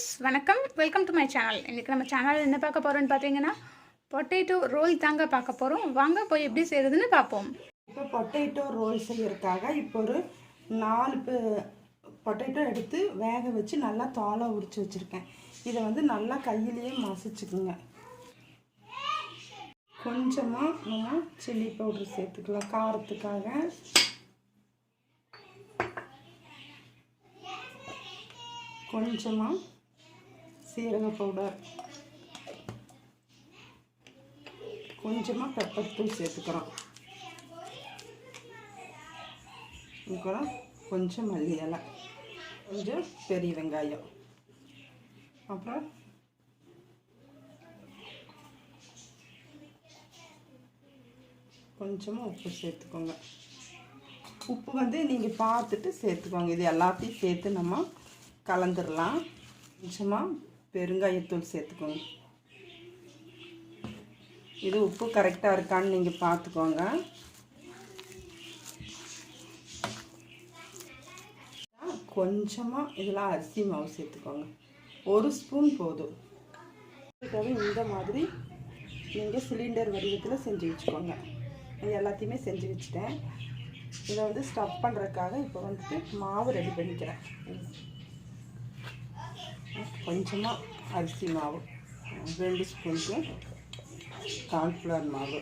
Friends வணக்கம், welcome to my channel. இன்றைக்கி நம்ம சேனலில் என்ன பார்க்க போகிறோன்னு பார்த்தீங்கன்னா பொட்டேட்டோ ரோல் தாங்க பார்க்க போகிறோம். வாங்க போய் எப்படி செய்கிறதுன்னு பார்ப்போம். இப்போ பொட்டேட்டோ ரோல் செய்யறதுக்காக இப்போ ஒரு 4 பொட்டேட்டோ எடுத்து வேக வச்சு நல்லா தோலை உரித்து வச்சுருக்கேன். இதை வந்து நல்லா கையிலேயே மசிச்சுக்குங்க. கொஞ்சமாக நம்ம சில்லி பவுடர் சேர்த்துக்கலாம் காரத்துக்காக. கொஞ்சமாக சீரக பவுடர், கொஞ்சமாக பெப்பர் தூள் சேர்த்துக்கிறோம். அப்புறம் கொஞ்சம் மல்லி இலை, கொஞ்சம் பெரிய வெங்காயம், அப்புறம் கொஞ்சமாக உப்பு சேர்த்துக்கோங்க. உப்பு வந்து நீங்கள் பார்த்துட்டு சேர்த்துக்கோங்க. இது எல்லாத்தையும் சேர்த்து நம்ம கலந்துடலாம். கொஞ்சமாக பெருங்காயத்தூள் சேர்த்துக்கோங்க. இது உப்பு கரெக்டாக இருக்கான்னு நீங்கள் பார்த்துக்கோங்க. கொஞ்சமாக இதில் அரிசி மாவு சேர்த்துக்கோங்க. 1 ஸ்பூன் போதும். இந்த மாதிரி நீங்கள் சிலிண்டர் வடிவத்தில் செஞ்சு வச்சுக்கோங்க. இது எல்லாத்தையுமே செஞ்சு வச்சுட்டேன். இதை வந்து ஸ்டஃப் பண்ணுறதுக்காக இப்போ வந்துட்டு மாவு ரெடி பண்ணிக்கிறேன். கொஞ்சமாக அரிசி மாவு, 2 ஸ்பூனுக்கு கார்ன்ஃப்ளவர் மாவு,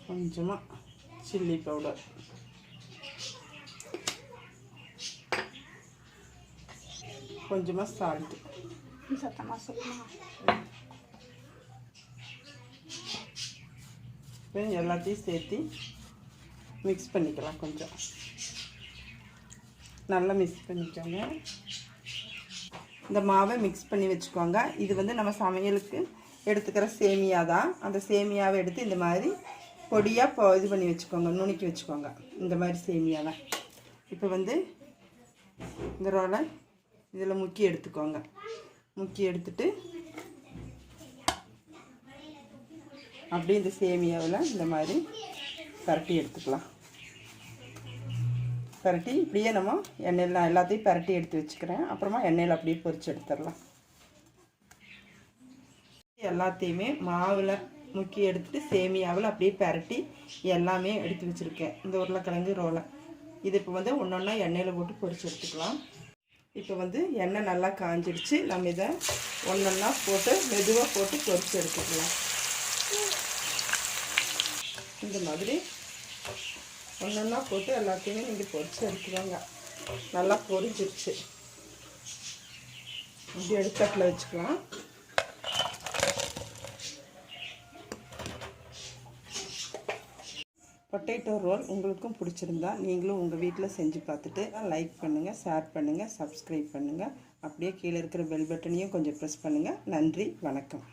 கொஞ்சமாக சில்லி பவுடர், கொஞ்சமாக சால்ட்டு. சத்தமாக சொல்லலாம். எல்லாத்தையும் சேர்த்து மிக்ஸ் பண்ணிக்கலாம். கொஞ்சம் நல்லா மிக்ஸ் பண்ணிக்கோங்க. இந்த மாவை மிக்ஸ் பண்ணி வச்சுக்கோங்க. இது வந்து நம்ம சமையலுக்கு எடுத்துக்கிற சேமியா தான். அந்த சேமியாவை எடுத்து இந்த மாதிரி பொடியாக இது பண்ணி வச்சுக்கோங்க, நுணுக்கி வச்சுக்கோங்க. இந்த மாதிரி சேமியா தான். இப்போ வந்து இந்த ரோலை இதில் முக்கி எடுத்துக்கோங்க. முக்கி எடுத்துட்டு அப்படியே இந்த சேமியாவில் இந்த மாதிரி பரட்டி எடுத்துக்கலாம். பரட்டி இப்படியே நம்ம எண்ணெயில் எல்லாத்தையும் பரட்டி எடுத்து வச்சுக்கிறேன். அப்புறமா எண்ணெயில் அப்படியே பொரிச்சு எடுத்துடலாம். எல்லாத்தையுமே மாவில் முக்கி எடுத்துட்டு சேமியாவில் அப்படியே பரட்டி எல்லாமே எடுத்து வச்சுருக்கேன். இந்த உருளைக்கிழங்கு ரோலை இது இப்போ வந்து ஒன்றொன்னா எண்ணெயில் போட்டு பொரிச்சு எடுத்துக்கலாம். இப்போ வந்து எண்ணெய் நல்லா காஞ்சிடுச்சு. நம்ம இதை ஒன்றொன்னா போட்டு மெதுவாக போட்டு பொரிச்சு எடுத்துக்கலாம். இந்த மாதிரி ஒன்றொன்னா போட்டு எல்லாத்தையுமே நீங்கள் பொரிச்சு எடுத்துக்கோங்க. நல்லா பொரிச்சிருச்சு. இப்படி எடுத்தட்டில் வச்சுக்கலாம். பொட்டேட்டோ ரோல் உங்களுக்கும் பிடிச்சிருந்தா நீங்களும் உங்கள் வீட்டில் செஞ்சு பார்த்துட்டு லைக் பண்ணுங்கள், ஷேர் பண்ணுங்கள், சப்ஸ்கிரைப் பண்ணுங்கள். அப்படியே கீழே இருக்கிற பெல் பட்டனையும் கொஞ்சம் ப்ரெஸ் பண்ணுங்கள். நன்றி, வணக்கம்.